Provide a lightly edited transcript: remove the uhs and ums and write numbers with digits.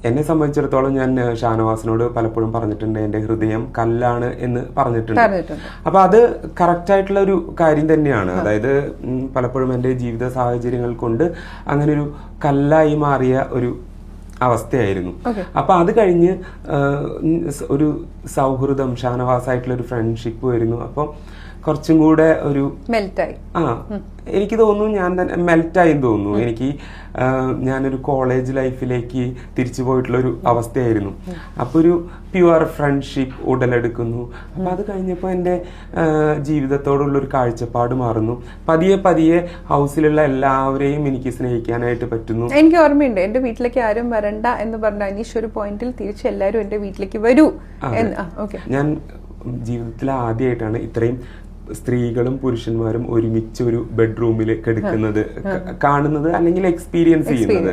എന്നെ സംബന്ധിച്ചിടത്തോളം ഞാൻ ഷാനവാസിനോട് പലപ്പോഴും പറഞ്ഞിട്ടുണ്ട്, എൻ്റെ ഹൃദയം കല്ലാണ് എന്ന് പറഞ്ഞിട്ടുണ്ട്. അപ്പൊ അത് കറക്റ്റ് ആയിട്ടുള്ള ഒരു കാര്യം തന്നെയാണ്. അതായത് പലപ്പോഴും എൻ്റെ ജീവിത സാഹചര്യങ്ങൾ കൊണ്ട് അങ്ങനെ ഒരു കല്ലായി മാറിയ ഒരു അവസ്ഥയായിരുന്നു. അപ്പൊ അത് കഴിഞ്ഞ് ഒരു സൗഹൃദം, ഷാനവാസായിട്ടുള്ള ഒരു ഫ്രണ്ട്ഷിപ്പ് വരുന്നു. അപ്പം കുറച്ചും കൂടെ ഒരു മെൽറ്റായി. എനിക്ക് തോന്നുന്നു ഞാൻ തന്നെ മെൽറ്റായി തോന്നുന്നു. എനിക്ക് ഞാനൊരു കോളേജ് ലൈഫിലേക്ക് തിരിച്ചു പോയിട്ടുള്ള ഒരു അവസ്ഥയായിരുന്നു. അപ്പൊ ഒരു പ്യുവർ ഫ്രണ്ട്ഷിപ്പ് ഉടലെടുക്കുന്നു. അപ്പൊ അത് കഴിഞ്ഞപ്പോൾ എൻ്റെ ജീവിതത്തോടുള്ള ഒരു കാഴ്ചപ്പാട് മാറുന്നു. പതിയെ പതിയെ ഹൗസിലുള്ള എല്ലാവരെയും എനിക്ക് സ്നേഹിക്കാനായിട്ട് പറ്റുന്നു. എനിക്ക് ഓർമ്മയുണ്ട്, എന്റെ വീട്ടിലേക്ക് ആരും വരണ്ട എന്ന് പറഞ്ഞ അനീഷ് ഒരു പോയിന്റിൽ തിരിച്ച് എല്ലാവരും എന്റെ വീട്ടിലേക്ക് വരൂ. ഞാൻ ജീവിതത്തിൽ ആദ്യമായിട്ടാണ് ഇത്രയും സ്ത്രീകളും പുരുഷന്മാരും ഒരുമിച്ച് ഒരു ബെഡ്റൂമിൽ കിടക്കുന്നത് കാണുന്നത് അല്ലെങ്കിൽ എക്സ്പീരിയൻസ് ചെയ്യുന്നത്.